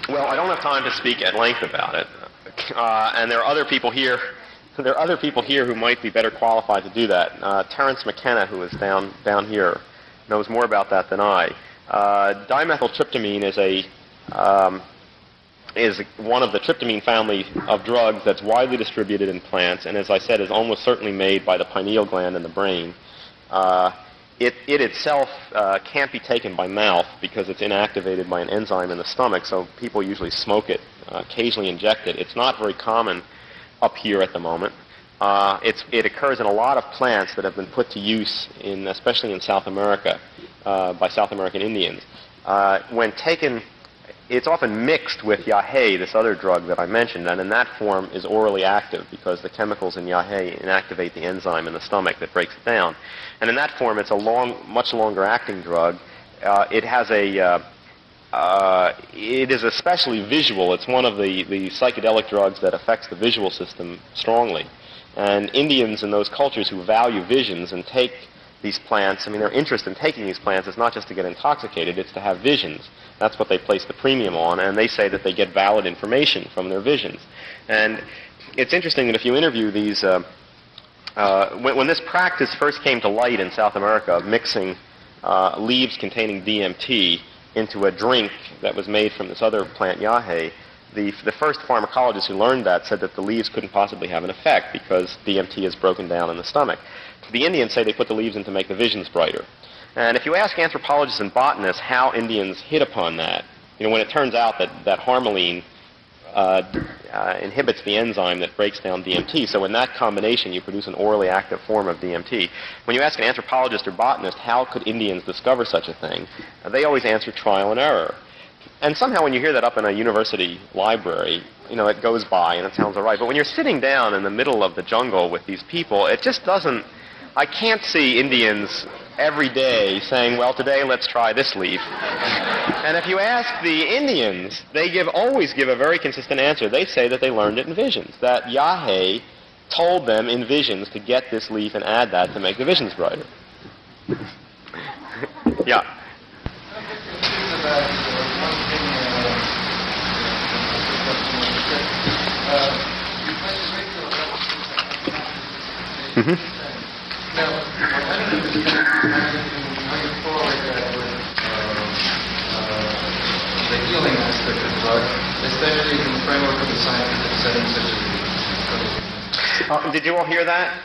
Well, I don't have time to speak at length about it, and there are other people here. There are other people here who might be better qualified to do that. Terence McKenna, who is down here, knows more about that than I. Dimethyltryptamine is one of the tryptamine family of drugs that's widely distributed in plants, and as I said, is almost certainly made by the pineal gland in the brain. It itself can't be taken by mouth because it's inactivated by an enzyme in the stomach, so people usually smoke it, occasionally inject it. It's not very common up here at the moment. It occurs in a lot of plants that have been put to use, especially in South America, by South American Indians. When taken, it's often mixed with yahe, this other drug that I mentioned, and in that form is orally active because the chemicals in yahe inactivate the enzyme in the stomach that breaks it down. And in that form, it's a much longer acting drug. It is especially visual. It's one of the psychedelic drugs that affects the visual system strongly. And Indians in those cultures who value visions and take these plants, their interest in taking these plants is not just to get intoxicated, it's to have visions. That's what they place the premium on, and they say that they get valid information from their visions. And it's interesting that if you interview these, when this practice first came to light in South America of mixing leaves containing DMT into a drink that was made from this other plant, yahe, the first pharmacologist who learned that said that the leaves couldn't possibly have an effect because DMT is broken down in the stomach. The Indians say they put the leaves in to make the visions brighter. And if you ask anthropologists and botanists how Indians hit upon that, when it turns out that harmaline inhibits the enzyme that breaks down DMT, so in that combination you produce an orally active form of DMT. When you ask an anthropologist or botanist how could Indians discover such a thing, they always answer trial and error. And somehow when you hear that up in a university library, it goes by and it sounds all right. But when you're sitting down in the middle of the jungle with these people, it just doesn't. I can't see Indians every day saying, well, today let's try this leaf. And if you ask the Indians, they always give a very consistent answer. They say that they learned it in visions, that yahe told them in visions to get this leaf and add that to make the visions brighter. Yeah. Mm-hmm. Now, I think it's moving forward with the healing aspect of drugs, especially in the framework of the scientific setting such as did you all hear that?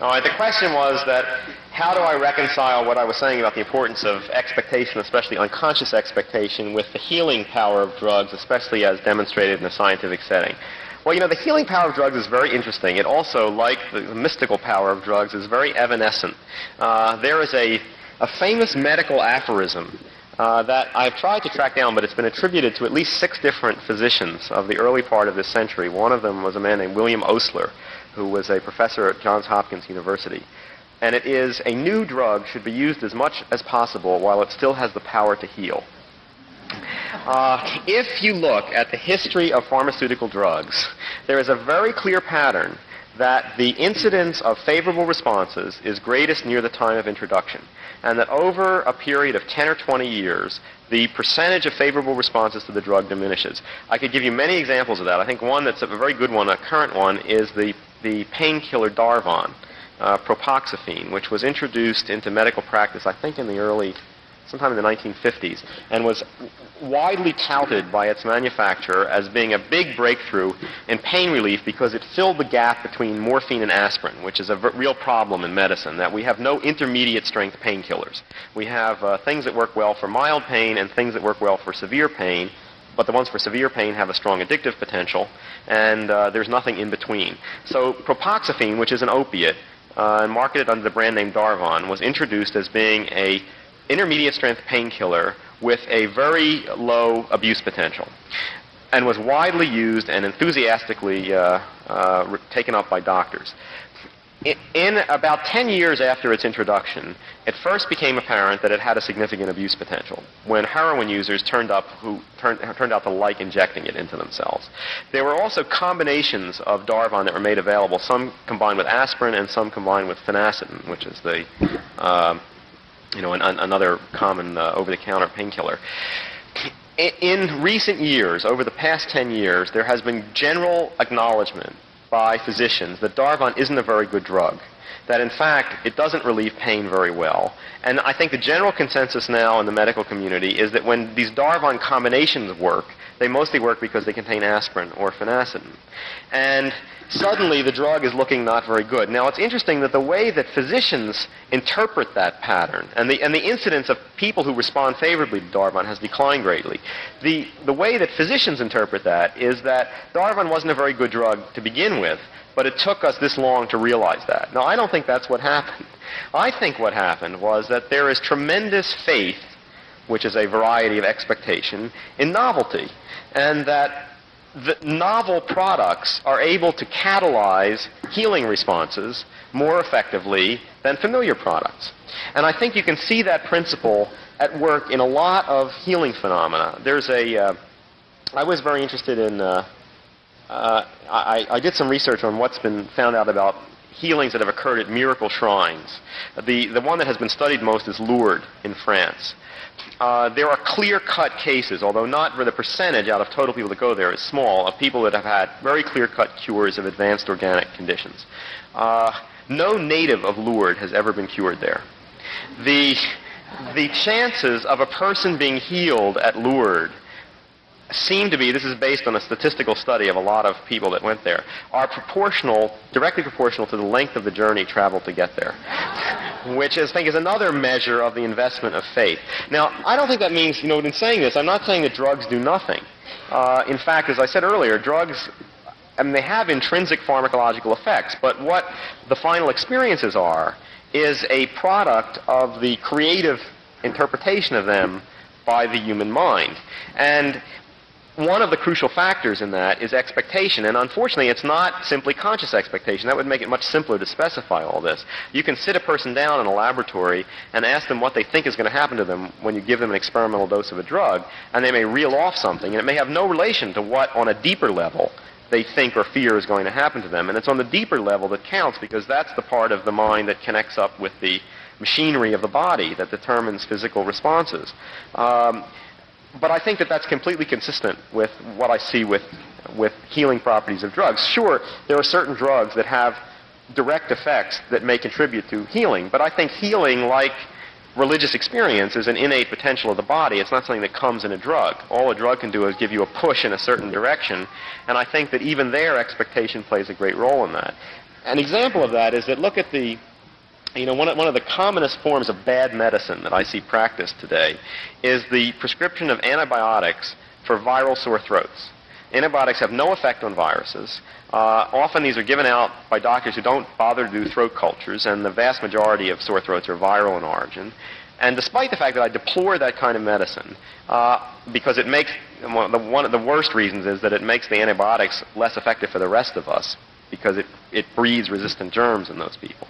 All right, the question was that how do I reconcile what I was saying about the importance of expectation, especially unconscious expectation, with the healing power of drugs, especially as demonstrated in a scientific setting? Well, the healing power of drugs is very interesting. It also, like the mystical power of drugs, is very evanescent. There is a famous medical aphorism that I've tried to track down, but it's been attributed to at least 6 different physicians of the early part of this century. One of them was a man named William Osler, who was a professor at Johns Hopkins University. And it is, a new drug should be used as much as possible while it still has the power to heal. If you look at the history of pharmaceutical drugs, there is a very clear pattern that the incidence of favorable responses is greatest near the time of introduction, and that over a period of 10 or 20 years, the percentage of favorable responses to the drug diminishes. I could give you many examples of that. I think one that's a very good one, a current one, is the painkiller Darvon, propoxyphene, which was introduced into medical practice, I think, sometime in the 1950s, and was widely touted by its manufacturer as being a big breakthrough in pain relief because it filled the gap between morphine and aspirin, which is a real problem in medicine, that we have no intermediate strength painkillers. We have things that work well for mild pain and things that work well for severe pain, but the ones for severe pain have a strong addictive potential, and there's nothing in between. So propoxyphene, which is an opiate, and marketed under the brand name Darvon, was introduced as being a intermediate strength painkiller with a very low abuse potential, and was widely used and enthusiastically taken up by doctors. In about 10 years after its introduction, it first became apparent that it had a significant abuse potential when heroin users turned out to like injecting it into themselves. There were also combinations of Darvon that were made available, some combined with aspirin and some combined with phenacetin, which is the another common over-the-counter painkiller. In recent years, over the past 10 years, there has been general acknowledgement by physicians that Darvon isn't a very good drug, that in fact it doesn't relieve pain very well. And I think the general consensus now in the medical community is that when these Darvon combinations work, they mostly work because they contain aspirin or phenacetin. And suddenly the drug is looking not very good. Now it's interesting that the way that physicians interpret that pattern and the incidence of people who respond favorably to Darvon has declined greatly. The way that physicians interpret that is that Darvon wasn't a very good drug to begin with, but it took us this long to realize that. Now I don't think that's what happened. I think what happened was that there is tremendous faith, which is a variety of expectation, in novelty, and that the novel products are able to catalyze healing responses more effectively than familiar products. And I think you can see that principle at work in a lot of healing phenomena. There's I was very interested in, I did some research on what's been found out about healings that have occurred at miracle shrines. The one that has been studied most is Lourdes in France. There are clear-cut cases, although not where the percentage out of total people that go there is small, of people that have had very clear-cut cures of advanced organic conditions. No native of Lourdes has ever been cured there. The chances of a person being healed at Lourdes seem to be, this is based on a statistical study of a lot of people that went there, are directly proportional to the length of the journey traveled to get there, which I think is another measure of the investment of faith. Now, I don't think that means, in saying this, I'm not saying that drugs do nothing. In fact, as I said earlier, drugs, they have intrinsic pharmacological effects, but what the final experiences are is a product of the creative interpretation of them by the human mind. And one of the crucial factors in that is expectation, and unfortunately it's not simply conscious expectation. That would make it much simpler to specify all this. You can sit a person down in a laboratory and ask them what they think is going to happen to them when you give them an experimental dose of a drug, and they may reel off something, and it may have no relation to what, on a deeper level, they think or fear is going to happen to them. And it's on the deeper level that counts, because that's the part of the mind that connects up with the machinery of the body that determines physical responses. But I think that that's completely consistent with what I see with healing properties of drugs. Sure, there are certain drugs that have direct effects that may contribute to healing, but I think healing, like religious experience, is an innate potential of the body. It's not something that comes in a drug. All a drug can do is give you a push in a certain direction, and I think that even there expectation plays a great role in that. An example of that is that look at the one of the commonest forms of bad medicine that I see practiced today is the prescription of antibiotics for viral sore throats. Antibiotics have no effect on viruses. Often these are given out by doctors who don't bother to do throat cultures, and the vast majority of sore throats are viral in origin. And despite the fact that I deplore that kind of medicine, because it makes, one of the worst reasons is that it makes the antibiotics less effective for the rest of us, because it breeds resistant germs in those people.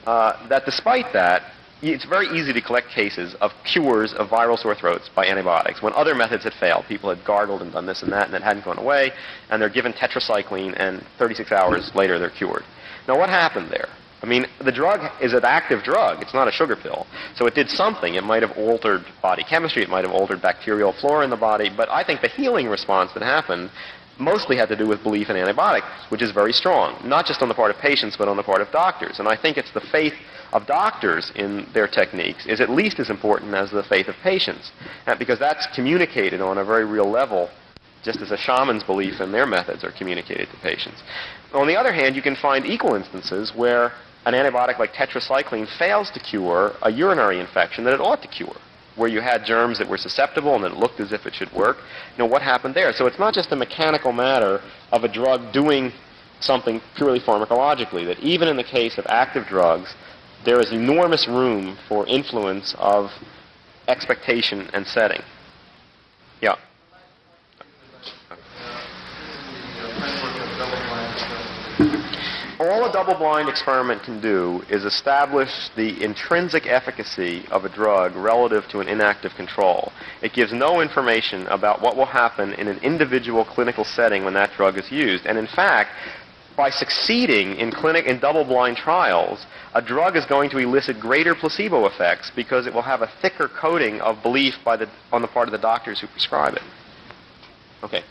That despite that, it's very easy to collect cases of cures of viral sore throats by antibiotics. When other methods had failed, people had gargled and done this and that, and it hadn't gone away, and they're given tetracycline, and 36 hours later they're cured. Now what happened there? The drug is an active drug. It's not a sugar pill. So it did something. It might have altered body chemistry. It might have altered bacterial flora in the body. But I think the healing response that happened mostly had to do with belief in antibiotics, which is very strong, not just on the part of patients, but on the part of doctors. And I think it's the faith of doctors in their techniques is at least as important as the faith of patients, because that's communicated on a very real level, just as a shaman's belief in their methods are communicated to patients. On the other hand, you can find equal instances where an antibiotic like tetracycline fails to cure a urinary infection that it ought to cure, where you had germs that were susceptible and it looked as if it should work. What happened there? So it's not just a mechanical matter of a drug doing something purely pharmacologically, that even in the case of active drugs, there is enormous room for influence of expectation and setting. Yeah. All a double-blind experiment can do is establish the intrinsic efficacy of a drug relative to an inactive control. It gives no information about what will happen in an individual clinical setting when that drug is used. And in fact, by succeeding in double-blind trials, a drug is going to elicit greater placebo effects because it will have a thicker coating of belief on the part of the doctors who prescribe it. Okay.